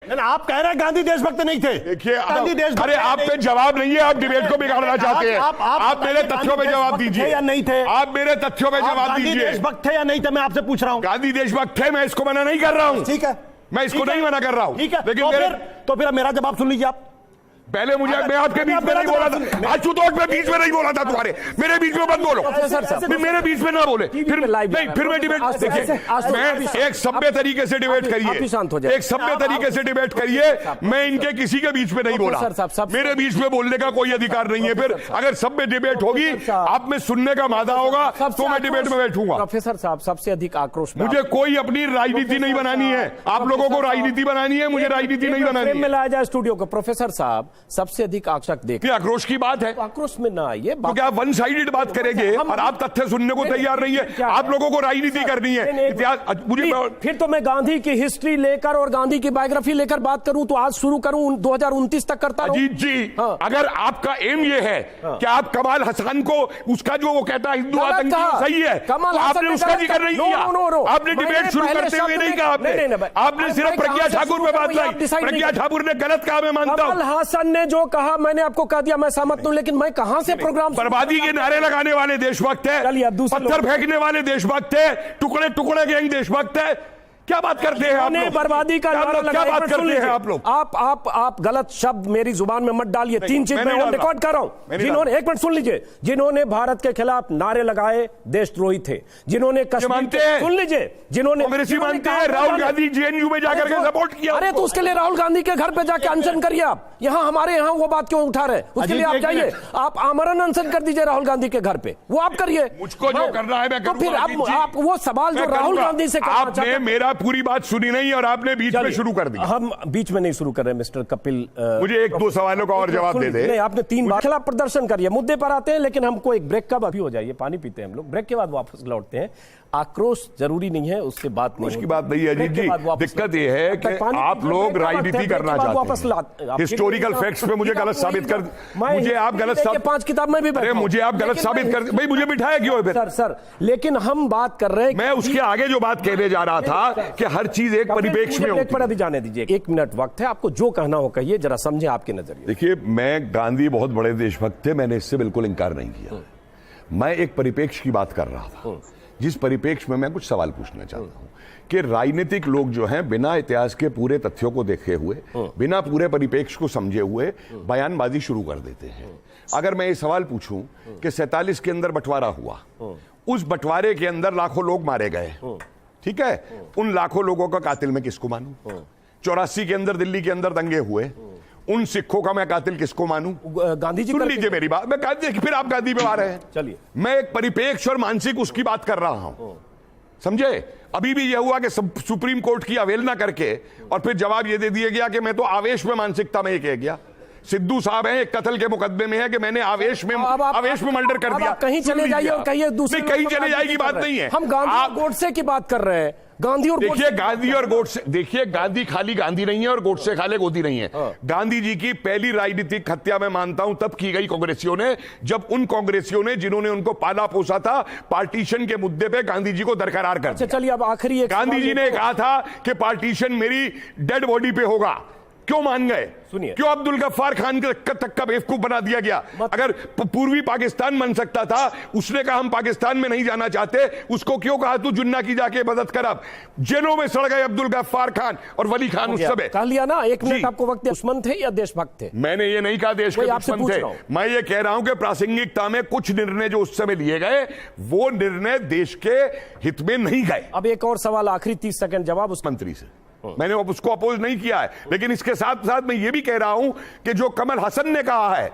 आप कह रहे हैं गांधी देशभक्त नहीं थे। देखिए गांधी देशभक्त अरे आप पे जवाब नहीं है, आप डिबेट को बिगाड़ना चाहते हैं। आप मेरे तथ्यों पे जवाब दीजिए या नहीं थे। आप मेरे तथ्यों पे जवाब दीजिए। गांधी देशभक्त थे या नहीं थे, मैं आपसे पूछ रहा हूं। गांधी देशभक्त थे, मैं इसको मना नहीं कर रहा हूं। ठीक है, मैं इसको नहीं मना कर रहा हूं। ठीक है, लेकिन तो फिर मेरा जवाब सुन लीजिए आप। पहले मुझे मैं आपके बीच में नहीं बोला था, आशुतोष में बीच में नहीं बोला था तुम्हारे, मेरे बीच में मत बोलो, मेरे बीच में ना बोले, फिर नहीं, फिर मैं डिबेट देखिए, मैं एक सभ्य तरीके से डिबेट करिए, एक सभ्य तरीके से डिबेट करिए। मैं इनके किसी के बीच में नहीं बोला, मेरे बीच में बोलने का कोई अधिकार नहीं है। फिर अगर सभ्य डिबेट होगी, आप में सुनने का मादा होगा, तो मैं डिबेट में बैठूंगा। प्रोफेसर साहब, सबसे अधिक आक्रोश मुझे कोई अपनी राजनीति नहीं बनानी है, आप लोगों को राजनीति बनानी है, मुझे राजनीति नहीं बनानी है। लाया जाए स्टूडियो को। प्रोफेसर साहब, सबसे अधिक आक्षेप देखिए, आक्रोश की बात है, आक्रोश में ना आइए। तो क्या वन साइडेड बात करेंगे और आप तथ्य सुनने को तैयार नहीं है? आप लोगों को राजनीति करनी है, इतिहास मुझे। फिर तो मैं गांधी की हिस्ट्री लेकर और गांधी की बायोग्राफी लेकर बात करूं तो आज शुरू करूं 2029 तक करता हूं। अजीत जी, अगर आपका एम ये है कि आप कमाल हसन को, उसका जो वो कहता है हिंदू आतंकी सही है, कमाल आपने उसका जिक्र नहीं किया। आपने डिबेट शुरू करते हुए नहीं कहा, आपने सिर्फ प्रज्ञा ठाकुर पे बात लाई। प्रज्ञा ठाकुर ने गलत कहा, मैं मानता हूं। कमल हासन ने जो कहा मैंने आपको कह दिया, मैं सहमत हूं, लेकिन मैं कहां से प्रोग्राम। बर्बादी के नारे लगाने वाले देशभक्त है, पत्थर फेंकने वाले देशभक्त है, टुकड़े टुकड़े गैंग देशभक्त है। क्या बात करते हैं आप लोग? बर्बादी का नारा लगाया। क्या बात करते हैं आप लोग? आप गलत शब्द मेरी जुबान में मत डालिए। तीन चीज मैं रिकॉर्ड कर रहा हूं। जिन्होंने, एक मिनट सुन लीजिए, जिन्होंने भारत के खिलाफ नारे लगाए देशद्रोही थे। जिन्होंने कश्मीर, सुन लीजिए, जिन्होंने कांग्रेसी मानते हैं राहुल गांधी जेएनयू में जाकर के सपोर्ट किया। अरे तो उसके लिए राहुल गांधी के घर पे जाके अनशन करिए आप। यहाँ हमारे यहाँ वो बात क्यों उठा रहे? उसके लिए आप जाइए, आप आमरण अनशन कर दीजिए राहुल गांधी के घर पे, वो आप करिए। मुझको जो करना है मैं करूंगा। तो फिर आप वो सवाल जो राहुल गांधी से, आपने मेरा पूरी बात सुनी नहीं और आपने बीच में शुरू कर दिया। हम बीच में नहीं शुरू कर रहे मिस्टर कपिल। मुझे एक दो सवालों का और जवाब दे दे। नहीं, आपने 3 बार खिलाफ प्रदर्शन करिए, मुद्दे पर आते हैं, लेकिन हमको एक ब्रेक का अभी हो जाइए, पानी पीते हैं हम लोग, ब्रेक के बाद वापस लौटते हैं। आक्रोश जरूरी नहीं है, उससे बात नहीं, उसकी बात नहीं है अजीत जी। दिक्कत यह है कि आप लोग राजनीति करना चाहते हैं, हिस्टोरिकल फैक्ट्स पे मुझे गलत साबित कर, मुझे आप गलत 5 किताब में भी, अरे मुझे आप गलत साबित कर, भाई मुझे बिठाया क्यों है? सर लेकिन हम बात कर रहे हैं, मैं उसके आगे जो बात कहने जा रहा था कि हर चीज एक परिप्रेक्ष्य में होती है। पर अभी जाने दीजिए, 1 मिनट वक्त है, आपको जो कहना हो कहिए, जरा समझे आपके नजरिए। देखिए, मैं गांधी बहुत बड़े देशभक्त थे, मैंने इससे बिल्कुल इंकार नहीं किया। मैं एक परिप्रेक्ष्य की बात कर रहा था, जिस परिप्रेक्ष्य में मैं कुछ सवाल पूछना चाहता हूं कि राजनीतिक लोग जो हैं बिना इतिहास के पूरे तथ्यों को देखे हुए, बिना पूरे परिप्रेक्ष्य को समझे हुए बयानबाजी शुरू कर देते हैं। अगर मैं ये सवाल पूछूं कि 47 के अंदर बंटवारा हुआ, उस बंटवारे के अंदर लाखों लोग मारे गए, ठीक है, उन लाखों लोगों का कातिल मैं किसको मानूं? 84 के अंदर दिल्ली के अंदर दंगे हुए, उन सिखों का मैं कातिल किसको मानूं? गांधी जी। सुन लीजिए मेरी बात, मैं गांधी, फिर आप गांधी पे आ रहे हैं। चलिए, मैं एक परिप्रेक्ष्य और मानसिक उसकी बात कर रहा हूं, समझे? अभी भी यह हुआ कि सुप्रीम कोर्ट की अवहेलना करके और फिर जवाब यह दे दिया गया कि मैं तो आवेश में, मानसिकता में कह गया। सिद्धू साहब हैं, एक कत्ल के मुकदमे में है कि मैंने आवेश में मर्डर कर दिया। कहीं चले जाइए और कहिए दूसरे, कहीं चले जाएगी बात नहीं है। हम गांधी और गोडसे की बात कर रहे हैं। गांधी और देखिए, गांधी और गोडसे, देखिए गांधी खाली गांधी नहीं है और गोडसे खाली गोदी नहीं है। गांधी जी की पहली राजनीतिक हत्या मैं मानता हूं तब की गई कांग्रेसियों ने, जब उन कांग्रेसियों ने जिन्होंने उनको पाला पोसा था, पार्टीशन के मुद्दे पे गांधी जी को दरकरार कर दिया। चलिए, अब आखिरी गांधी जी ने कहा था कि पार्टीशन मेरी डेड बॉडी पे होगा। क्यों मान गए? सुनिए, क्यों अब्दुल गफ्फार खान तक का बेवकूफ बना दिया गया? अगर पूर्वी पाकिस्तान बन सकता था, उसने कहा हम पाकिस्तान में नहीं जाना चाहते, उसको क्यों कहा तू जुन्ना की जाके मदद कर? अब जेलों में सड़ गए अब्दुल गफ्फार खान और वली खान उस समय। कह लिया ना, 1 मिनट आपको वक्त। दुश्मन थे या देशभक्त थे? मैंने ये नहीं कहा देश के दुश्मन थे, मैं ये कह रहा हूं कि प्रासंगिकता में कुछ निर्णय जो उस समय लिए गए, वो निर्णय देश के हित में नहीं गए। अब एक और सवाल, आखिरी 30 सेकंड जवाब उस मंत्री से। मैंने उसको अपोज नहीं किया है, लेकिन इसके साथ साथ मैं ये भी कह रहा हूं कि जो कमल हसन ने कहा है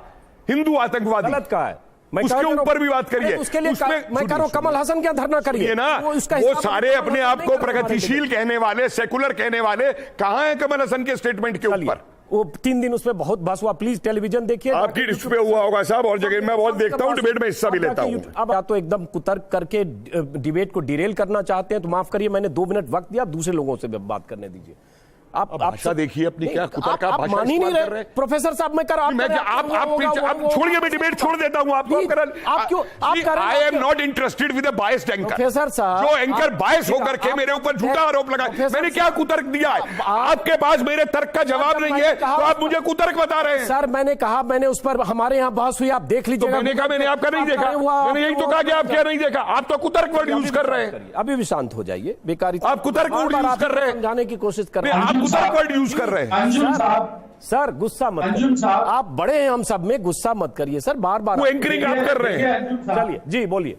हिंदू आतंकवादी, गलत कहा है, उसके ऊपर भी बात करिए। उसके लिए मैं कह रहा हूं, कमल हसन क्या धरना करिए ना, वो सारे अपने आप को प्रगतिशील कहने वाले, सेकुलर कहने वाले, कहां है कमल हसन के स्टेटमेंट के ऊपर? वो 3 दिन उसमें बहुत बहस हुआ। प्लीज टेलीविजन देखिए, आपकी इस पे हुआ होगा साहब, और जगह मैं बहुत देखता हूं, डिबेट में हिस्सा भी लेता हूं। अब आप तो एकदम कुतर्क करके डिबेट को डिरेल करना चाहते हैं, तो माफ करिए, मैंने 2 मिनट वक्त दिया, दूसरे लोगों से बात करने दीजिए। आप भाषा देखिए अपनी, क्या कुतर का आप भाषा मान ही नहीं इस्तेमाल कर रहे। हैं। प्रोफेसर साहब मैं कर आप छोड़िए, मैं डिबेट छोड़ देता हूं आपको। आप क्यों I am not interested with a biased anchor. Professor साहब, जो एंकर बायस होकर के मेरे ऊपर झूठा आरोप लगाए, मैंने क्या कुतर्क दिया है? आपके पास मेरे तर्क का जवाब नहीं है, तो आप मुझे कुतर्क बता रहे हैं। सर मैंने कहा, मैंने उस पर हमारे यहाँ बहस हुई, आप देख लीजिए। मैंने कहा मैंने आपका नहीं देखा, मैंने यही तो कहा कि आप क्या नहीं देखा। आप तो कुतर्क वर्ड यूज कर रहे हैं। अभी भी शांत हो जाइए, बेकारी आप कुतर्क वर्ड यूज कर रहे हैं, समझाने की कोशिश कर रहे हैं। आप कुतर्क वर्ड यूज कर रहे हैं। अंजुम साहब, सर गुस्सा मत अंजुम साहब, आप बड़े हैं हम सब में, गुस्सा मत करिए सर, बार बार वो एंकरिंग आप कर रहे हैं। चलिए जी बोलिए।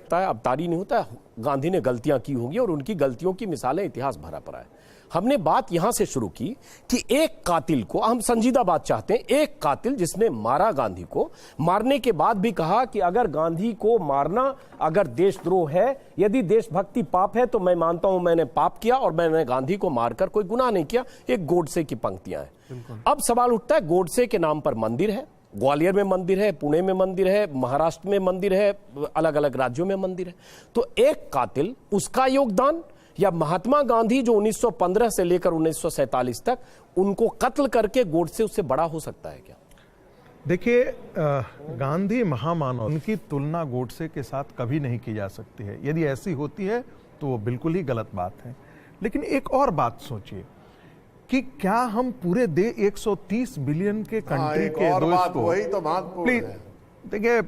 अब तारी नहीं होता, गांधी ने गलतियां की होंगी और उनकी गलतियों की मिसालें इतिहास भरा पड़ा है। हमने बात यहां से शुरू की कि एक कातिल को, हम संजीदा बात चाहते हैं, एक कातिल जिसने मारा गांधी को, मारने के बाद भी कहा कि अगर गांधी को मारना अगर देशद्रोह है, यदि देशभक्ति पाप है तो मैं मानता हूं मैंने पाप किया और मैंने गांधी को मारकर कोई गुनाह नहीं किया। एक गोडसे की पंक्तियां हैं। अब सवाल उठता है, गोडसे के नाम पर मंदिर है, ग्वालियर में मंदिर है, पुणे में मंदिर है, महाराष्ट्र में मंदिर है, अलग अलग राज्यों में मंदिर है। तो एक कातिल, उसका योगदान, या महात्मा गांधी जो 1915 से लेकर 1947 तक उनको कत्ल करके गोडसे उससे बड़ा हो सकता है क्या? देखिए, गांधी महामानव, उनकी तुलना गोडसे के साथ कभी नहीं की जा सकती है। यदि ऐसी होती है तो वो बिल्कुल ही गलत बात है। लेकिन एक और बात सोचिए कि क्या हम पूरे 130 बिलियन के कंट्री के दोस्त को, वही तो महत्वपूर्ण प्लीज है। देखिए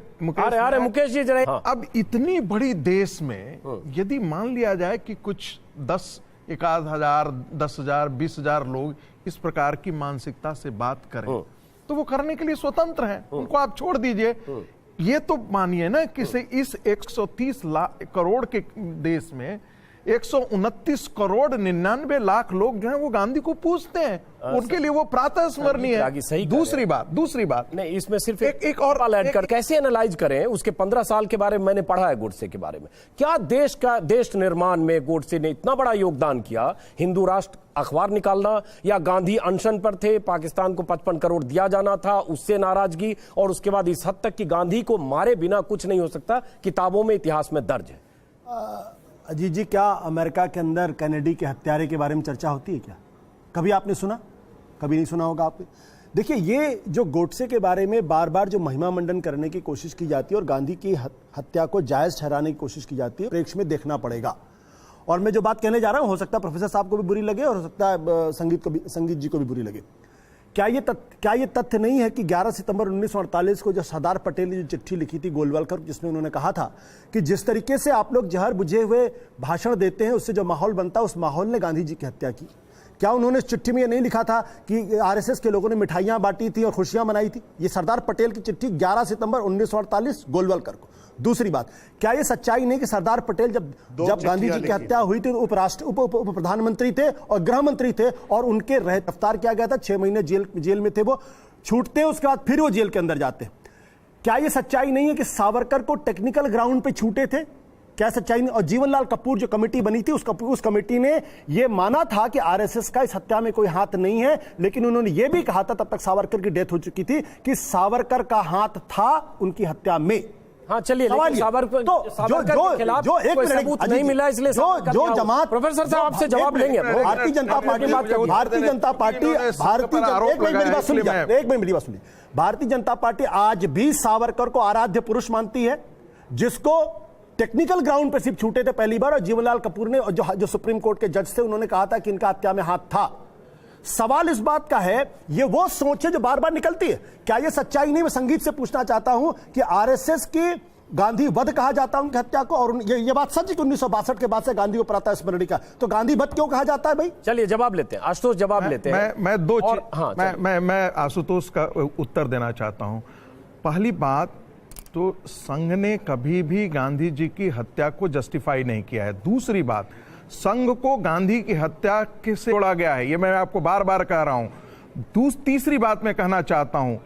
अरे मुकेश जी जरा, हाँ। अब इतनी बड़ी देश में यदि मान लिया जाए कि कुछ 10,000, 10,000, 20,000 लोग इस प्रकार की मानसिकता से बात करें तो वो करने के लिए स्वतंत्र हैं, उनको आप छोड़ दीजिए। ये तो मानिए ना कि इस 130 करोड़ के देश में 129 करोड़ 99 लाख लोग जो हैं वो गांधी को पूजते हैं, उनके लिए वो प्रातः स्मरणीय है। दूसरी बात नहीं, इसमें सिर्फ एक और ऐड कर, कैसे एनालाइज करें उसके 15 साल के बारे में मैंने पढ़ा है गोडसे के बारे में। क्या देश निर्माण में गोडसे ने इतना बड़ा योगदान किया? हिंदू राष्ट्र अखबार निकालना, या गांधी अनशन पर थे, पाकिस्तान को 55 करोड़ दिया जाना था, उससे नाराजगी, और उसके बाद इस हद तक कि गांधी को मारे बिना कुछ नहीं हो सकता, किताबों में इतिहास में दर्ज है। अजीत जी, क्या अमेरिका के अंदर कैनेडी के हत्यारे के बारे में चर्चा होती है क्या? कभी आपने सुना? कभी नहीं सुना होगा आपने। देखिए, ये जो गोडसे के बारे में बार बार जो महिमा मंडन करने की कोशिश की जाती है और गांधी की हत्या को जायज ठहराने की कोशिश की जाती है, प्रेक्ष में देखना पड़ेगा। और मैं जो बात कहने जा रहा हूं, हो सकता है प्रोफेसर साहब को भी बुरी लगे और हो सकता है संगीत जी को भी बुरी लगे। क्या ये तथ्य नहीं है कि 11 सितंबर 1948 को जो सरदार पटेल ने जो चिट्ठी लिखी थी गोलवलकर, जिसमें उन्होंने कहा था कि जिस तरीके से आप लोग जहर बुझे हुए भाषण देते हैं उससे जो माहौल बनता है, उस माहौल ने गांधी जी की हत्या की? क्या उन्होंने इस चिट्ठी में ये नहीं लिखा था कि आरएसएस के लोगों ने मिठाइयां बांटी थी और खुशियां मनाई थी? ये सरदार पटेल की चिट्ठी 11 सितंबर 1948 गोलवलकर को। दूसरी बात, क्या ये सच्चाई नहीं कि सरदार पटेल जब गांधी जी की हत्या हुई थी उप प्रधानमंत्री थे और गृह मंत्री थे और उनके गिरफ्तार किया गया था, 6 महीने जेल में थे, वो छूटते हैं, उसके बाद फिर वो जेल के अंदर जाते। क्या ये सच्चाई नहीं है कि सावरकर को टेक्निकल ग्राउंड पे छूटे थे? क्या सच्चाई नहीं? और जीवनलाल कपूर जो कमेटी बनी थी, उस कमेटी ने यह माना था कि आरएसएस का इस हत्या में कोई हाथ नहीं है, लेकिन उन्होंने यह भी कहा था, तब तक सावरकर की डेथ हो चुकी थी, कि सावरकर का हाथ था उनकी हत्या में। हाँ चलिए, सावरकर के खिलाफ कोई सबूत नहीं मिला, इसलिए जो जमात, प्रोफेसर साहब आपसे जवाब लेंगे। भारतीय जनता पार्टी एक मिनट मेरी बात सुनिए। भारतीय जनता पार्टी आज भी सावरकर को आराध्य पुरुष मानती है, जिसको टेक्निकल ग्राउंड पे सिर्फ छूटे थे पहली बार, और जीवनलाल कपूर ने, जो सुप्रीम कोर्ट के जज थे, उन्होंने कहा था कि इनका हत्या में हाथ था। सवाल इस बात का है, ये वो सोच है जो बार बार निकलती है। क्या ये सच्चाई नहीं? मैं संगीत से पूछना चाहता हूं कि आरएसएस की गांधी वध कहा जाता है उनकी हत्या को, और ये बात सच है कि 1962 के बाद से गांधी को प्रातः स्मरणीय का, तो गांधी वध क्यों कहा जाता है भाई? चलिए जवाब लेते हैं, आशुतोष जवाब लेते हैं। मैं आशुतोष का उत्तर देना चाहता हूं। पहली बात तो संघ ने कभी भी गांधी जी की हत्या को जस्टिफाई नहीं किया है। दूसरी बात, संघ को गांधी की हत्या से जोड़ा गया है, ये मैं आपको बार बार कह रहा हूं। तीसरी बात मैं कहना चाहता हूं,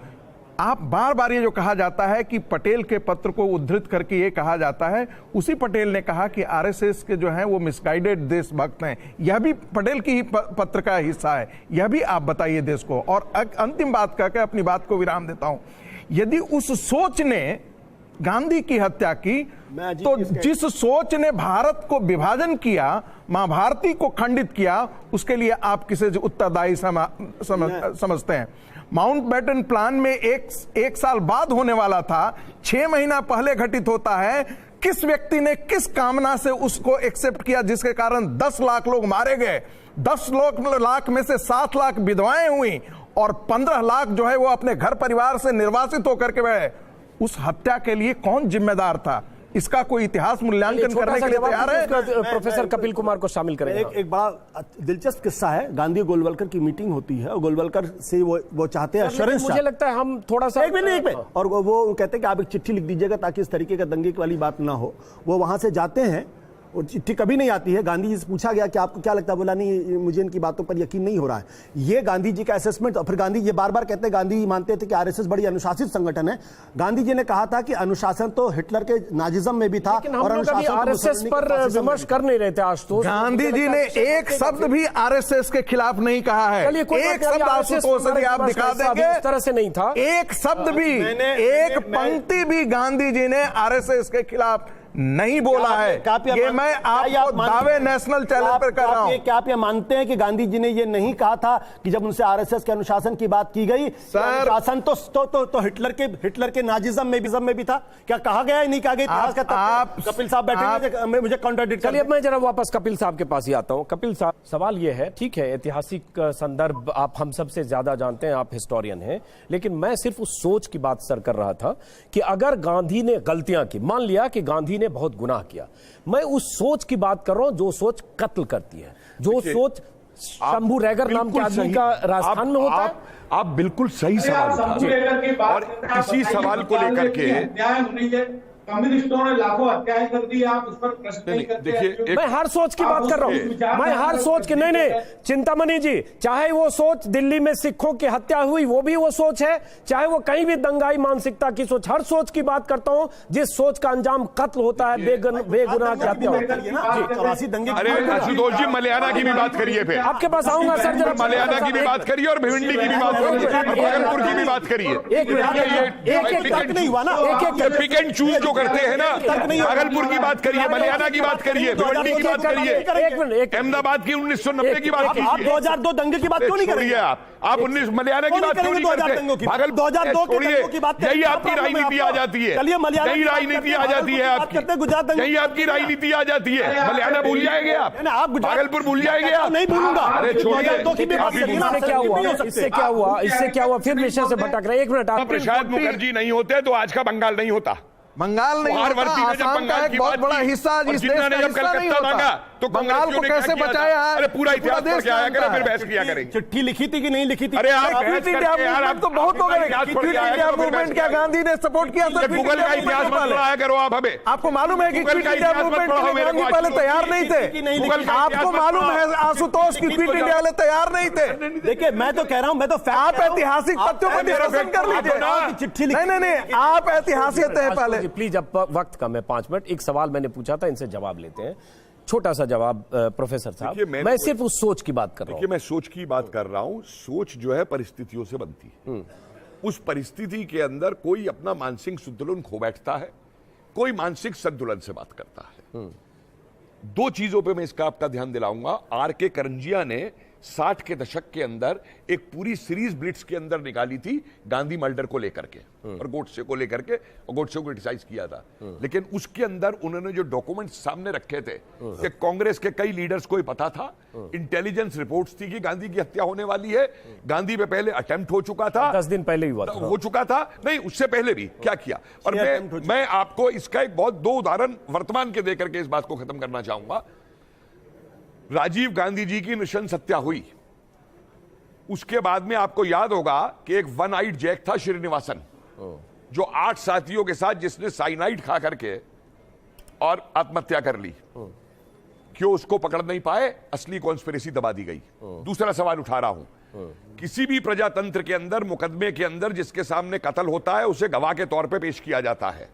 आप बार बार ये जो कहा जाता है कि पटेल के पत्र को उद्धृत करके ये कहा जाता है, उसी पटेल ने कहा कि आरएसएस के जो हैं वो मिसगाइडेड देशभक्त हैं, यह भी पटेल की ही पत्र का हिस्सा है। यह भी आप बताइए देश को। और अंतिम बात कहकर अपनी बात को विराम देता हूं। यदि उस सोच ने गांधी की हत्या की, मैं अजीत तो जी इसके- जिस सोच ने भारत को विभाजन किया, मां भारती को खंडित किया, उसके लिए आप किसे उत्तरदायी समझते हैं? माउंटबेटन प्लान में एक साल बाद होने वाला था, 6 महीना पहले घटित होता है। किस व्यक्ति ने किस कामना से उसको एक्सेप्ट किया, जिसके कारण 10 लाख लोग मारे गए, 10 लाख में से 7 लाख विधवाएं हुई और 15 लाख जो है वो अपने घर परिवार से निर्वासित होकर के गए। उस हत्या के लिए कौन जिम्मेदार था? इसका कोई इतिहास मूल्यांकन करने के लिए तैयार है? प्रोफेसर कपिल कुमार को शामिल करेंगे। एक बड़ा दिलचस्प किस्सा है, गांधी गोलवलकर की मीटिंग होती है और गोलवलकर से वो चाहते हैं एश्योरेंस। मुझे लगता है हम थोड़ा सा एक मिनट और वो कहते हैं कि आप एक चिट्ठी लिख दीजिएगा ताकि इस तरीके का दंगे वाली बात ना हो। वो वहां से जाते हैं और चिट्ठी कभी नहीं आती है। गांधी जी से पूछा गया कि आपको क्या लगता है, बोला नहीं मुझे इनकी बातों पर यकीन नहीं हो रहा है। ये गांधी जी का असेसमेंट। और फिर गांधी ये बार बार कहते हैं, गांधी जी मानते थे कि आरएसएस बड़ी अनुशासित संगठन है। गांधी जी ने कहा था कि अनुशासन तो हिटलर के नाजिज्म में भी था और अनुशासन आरएसएस पर विमर्श कर नहीं रहे थे आशुतोष। गांधी जी ने एक शब्द भी आरएसएस के खिलाफ नहीं कहा है। एक शब्द आशुतोष यदि आप दिखा देंगे, इस तरह से नहीं था एक शब्द भी, एक पंक्ति भी गांधी जी ने आरएसएस के खिलाफ नहीं बोला है। ये मैं आपको दावे नेशनल चैनल पर कर रहा हूं। क्या आप ये मानते हैं कि गांधी जी ने ये नहीं कहा था कि जब उनसे आरएसएस के अनुशासन की बात की गई, अनुशासन तो हिटलर के नाजिज्म में भी था? क्या कहा गया है, नहीं कहा गया? कपिल साहब बैठे मुझे कॉन्ट्राडिक्ट। चलिए मैं जरा वापस कपिल साहब के पास ही आता हूं। कपिल साहब, सवाल ये है, ठीक है ऐतिहासिक संदर्भ आप हम सबसे ज्यादा जानते हैं, आप हिस्टोरियन हैं, लेकिन मैं सिर्फ उस सोच की बात सर कर रहा था कि अगर गांधी ने गलतियां की, मान लिया कि गांधी ने बहुत गुनाह किया, मैं उस सोच की बात कर रहा हूं जो सोच कत्ल करती है, जो सोच शंभू रैगर नाम के आदमी का राजस्थान में होता है। आप बिल्कुल सही सवाल उठाते और इसी सवाल को लेकर के कम्युनिस्टों ने लाखों हत्याएं कर दी, आप उस पर प्रश्न नहीं करते। देखिए, मैं हर सोच की बात कर रहा हूं, मैं हर सोच की नहीं चिंतामणि जी, चाहे वो सोच दिल्ली में सिखों की हत्या हुई वो भी वो सोच है, चाहे वो कहीं भी दंगाई मानसिकता की सोच, हर सोच की बात करता हूं जिस सोच का अंजाम कत्ल होता है, बेगुनाह की हत्या होती है। अरे आशुतोष जी, मलयाना की भी बात करिए, फिर आपके पास आऊंगा सर, जरा मलयाना की भी बात करिए और भिवंडी की भी बात करिए, भागलपुर की भी बात करिए। एक पिक एंड चूज जो करते हैं ना, भागलपुर की बात करिए, मलयाना की बात करिए, भिवंडी की बात करिए, अहमदाबाद की 1990 की बात कीजिए। आप 2002 दंगे की बात क्यों नहीं करेंगे? आप 19 मलयाना की बात क्यों नहीं करते? भागलपुर 2002 के दंगों की बात यही आपकी राजनीति आ जाती है, यही राजनीति आ जाती है आपकी, यही आपकी राजनीति आ जाती है। मलयाना भूल जाएंगे आप, भागलपुर भूल जाएंगे आप? नहीं भूलूंगा। अरे छोड़िए, इससे क्या हुआ फिर विषय से भटक रहे। एक मिनट, प्रसाद मुखर्जी नहीं होते तो आज का बंगाल नहीं होता। बंगाल नहीं होता, आसाम का एक बहुत बड़ा हिस्सा जिस देश का हिस्सा नहीं होता, तो बंगाल को कैसे बचाया है? अरे पूरा इतिहास पढ़ के आया करें, फिर बहस किया करेंगे। चिट्ठी लिखी थी कि नहीं लिखी थी? अरे आप बहस करके यार, आप तो बहुत हो गए। क्विट इंडिया मूवमेंट क्या गांधी ने सपोर्ट किया? गूगल का इतिहास मत पढ़ाया करो आप हमें। आपको मालूम है कि क्विट इंडिया मूवमेंट के लिए गांधी पहले तैयार नहीं थे? आपको मालूम है आशुतोष की क्विट इंडिया वाले तैयार नहीं थे? देखिए मैं तो कह रहा हूं, मैं तो आप ऐतिहासिक तथ्यों पर डिस्कशन कर लीजिए। चिट्ठी नहीं, आप ऐतिहासिक है पहले। प्लीज, अब वक्त कम है, 5 मिनट। एक सवाल मैंने पूछा था, इनसे जवाब लेते हैं, छोटा सा जवाब प्रोफेसर साहब। मैं सिर्फ उस सोच की बात कर रहा हूं। मैं सोच की बात कर रहा हूं। सोच जो है परिस्थितियों से बनती है। उस परिस्थिति के अंदर कोई अपना मानसिक संतुलन खो बैठता है, कोई मानसिक संतुलन से बात करता है। 2 चीजों पे मैं इसका आपका ध्यान दिलाऊंगा। आर.के. करंजिया ने 60 के दशक के अंदर एक पूरी सीरीज ब्लिट्स के अंदर निकाली थी गांधी मर्डर को लेकर के और गोडसे को लेकर के, और गोडसे को क्रिटिसाइज किया था। लेकिन उसके अंदर उन्होंने जो डॉक्यूमेंट्स सामने रखे थे कि कांग्रेस के कई लीडर्स को ही पता था, इंटेलिजेंस रिपोर्ट्स थी कि गांधी की हत्या होने वाली है, गांधी पे पहले अटेम्प्ट हो चुका था, 10 दिन पहले हो चुका था, नहीं उससे पहले भी क्या किया। और मैं आपको इसका एक बहुत 2 उदाहरण वर्तमान के देकर के इस बात को खत्म करना चाहूंगा। राजीव गांधी जी की नृशंस हत्या हुई, उसके बाद में आपको याद होगा कि एक वन आइड जैक था श्रीनिवासन, जो 8 साथियों के साथ जिसने साइनाइड खा करके और आत्महत्या कर ली। क्यों उसको पकड़ नहीं पाए? असली कॉन्स्पिरेसी दबा दी गई। दूसरा सवाल उठा रहा हूं, किसी भी प्रजातंत्र के अंदर मुकदमे के अंदर जिसके सामने कत्ल होता है उसे गवाह के तौर पे पेश किया जाता है।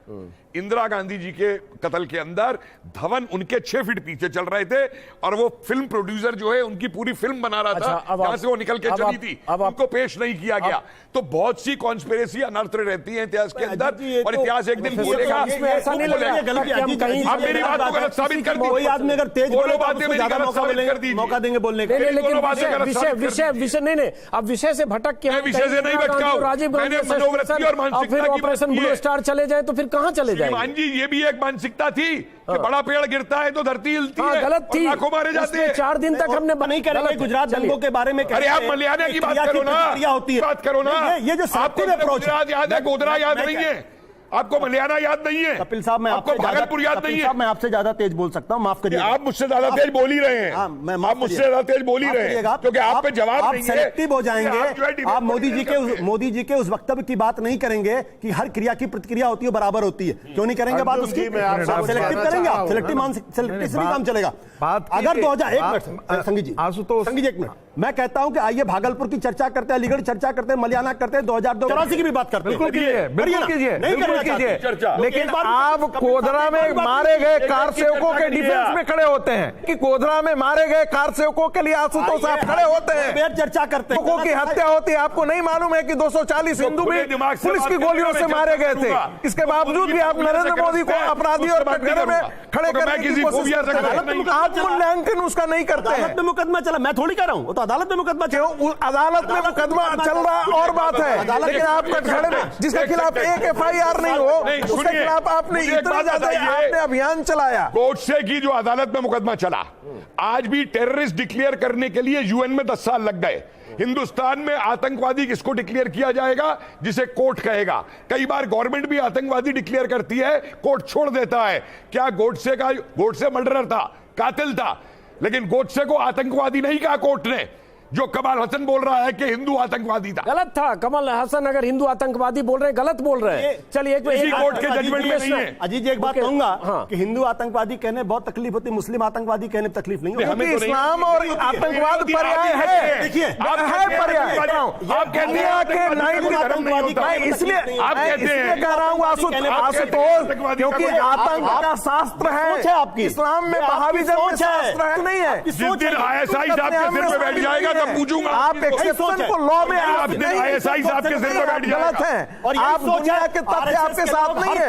इंदिरा गांधी जी के कत्ल के अंदर धवन उनके 6 फीट पीछे चल रहे थे और वो फिल्म प्रोड्यूसर जो है उनकी पूरी फिल्म बना रहा था जहां से वो निकल के चली थी, उनको पेश नहीं किया गया। तो बहुत सी कॉन्स्पिरेसी अनर्थ रहती है इतिहास के अंदर और इतिहास एक दिन भूलेगा। ऐसा नहीं लग रहा है आप मेरी बात को गलत साबित कर दीजिए। कोई आदमी अगर तेज बोले तो बातें उसको मेरी ज्यादा गलत साबित कर दीजिए। मौका देंगे बोलने का। लेकिन विषय नहीं, अब विषय से भटक के मैं विषय से नहीं भटका हूं। राजीव गांधी मैंने मनोवृत्ति और मानसिकता फिर की बात ऑपरेशन की ब्लू है। स्टार चले जाए तो फिर कहां चले जाएंगे? श्रीमान जी, ये भी एक मानसिकता थी कि बड़ा पेड़ गिरता है तो धरती हिलती है, गलत थी। लाखों मारे जाते हैं। 4 दिन तक हमने नहीं करेंगे। गुजरात दंगों के बारे में अरे आप मलियाना की बात करो ना, होती है, बात करो ना। ये जो आपको गुजरात याद है, गोधरा याद नहीं है, आपको मलियाना याद नहीं है, कपिल साहब मैं आपको भागलपुर याद नहीं है। मैं आपसे ज्यादा तेज बोल सकता हूं, माफ करिए। आप मुझसे ज्यादा तेज बोल ही रहे हैं। आप मुझसे ज्यादा तेज बोल ही रहे हैं क्योंकि आप पे जवाब नहीं है। सेलेक्टिव हो जाएंगे। आप मोदी जी के उस वक्तव्य की बात नहीं करेंगे कि हर क्रिया की प्रतिक्रिया होती है, बराबर होती है। क्यों नहीं करेंगे बात उसकी? सेलेक्टिव करेंगे आप, सेलेक्टिव से भी काम चलेगा। अगर 2001 मिनट संगी जी, आशुतोष 1 मिनट, मैं कहता हूं कि आइए भागलपुर की चर्चा करते हैं, अलीगढ़ चर्चा करते हैं, मलियाना करते हैं, 2082 की भी बात करते हैं। बिल्कुल कीजिए, बिल्कुल कीजिए, नहीं बिल्कुल करना कीजिए। चर्चा। लेकिन आप कोदरा में मारे गए कार सेवकों के डिफेंस में खड़े होते हैं कि कोदरा में मारे गए कार सेवकों के लिए आशुतोष आप खड़े होते हैं। चर्चा करते हैं, लोगों की हत्या होती है। आपको नहीं मालूम है कि 240 हिंदू भी पुलिस की गोलियों से मारे गए थे। इसके बावजूद भी आप नरेंद्र मोदी को अपराधी और कटघरे में खड़े करने की कोशिश करते हैं। आप मूल्यांकन उसका नहीं करते हैं। अदालत में मुकदमा चला, मैं थोड़ी कह रहा हूं, वो तो अदालत में मुकदमा चला। अदालत में मुकदमा चल रहा और बात है, लेकिन आप कटघरे में जिसके खिलाफ एक FIR नहीं हो उसके खिलाफ आपने इतना ज्यादा आपने अभियान चलाया। गोडसे की जो अदालत में मुकदमा चला, आज भी टेररिस्ट डिक्लेयर करने के लिए UN में 10 साल लग गए। हिंदुस्तान में आतंकवादी किसको डिक्लेयर किया जाएगा? जिसे कोर्ट कहेगा। कई बार गवर्नमेंट भी आतंकवादी डिक्लेयर करती है, कोर्ट छोड़ देता है। क्या गोडसे मर्डरर था, कातिल था, लेकिन गोडसे को आतंकवादी नहीं कहा कोर्ट ने। जो कमाल हसन बोल रहा है कि हिंदू आतंकवादी था, गलत था। कमल हसन अगर हिंदू आतंकवादी बोल रहे हैं, गलत बोल रहे हैं। चलिए कोर्ट के जजमेंट में नहीं है। अजीत जी, एक बात कहूंगा कि हिंदू आतंकवादी कहने बहुत तकलीफ होती है, मुस्लिम आतंकवादी कहने तकलीफ नहीं होती। क्योंकि इस्लाम और आतंकवाद पर्याय है। देखिए, पर्याय आप कहते हैं कि आतंकवादी, इसलिए आप कहते हैं कह रहा हूं आशुतोष, क्योंकि आतंक का शास्त्र है आपकी, इस्लाम में वहाबिज्म का शास्त्र है नहीं है। जिस दिन ISI साहब के सिर पे बैठ जाएगा तब पूछूंगा। आप एक्सेप्शन को लॉ में आप ISI साहब के सिर पे बैठ जाएगा। गलत है और आप दुनिया के तथ्य आपके साथ नहीं है।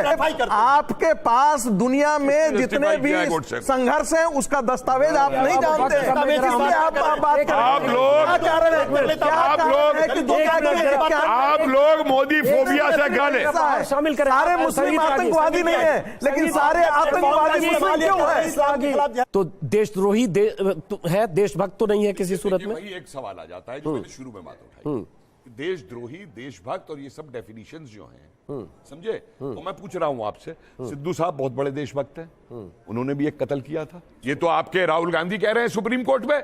आपके पास दुनिया में जितने भी संघर्ष हैं उसका दस्तावेज आप नहीं जानते। आप लोग मोदी फोबिया से गले शामिल करें। सारे मुस्लिम आतंकवादी नहीं है, लेकिन सारे आतंकवादी मुस्लिम क्यों है? तो देशद्रोही है, देशभक्त तो नहीं है किसी सूरत में। वही एक सवाल आ जाता है जो मैंने शुरू में बात उठाई, देशद्रोही, देशभक्त और ये सब डेफिनेशंस जो हैं, समझे? तो मैं पूछ रहा हूं आपसे, सिद्धू साहब बहुत बड़े देशभक्त हैं, उन्होंने भी एक कत्ल किया था। ये तो आपके राहुल गांधी कह रहे हैं सुप्रीम कोर्ट में।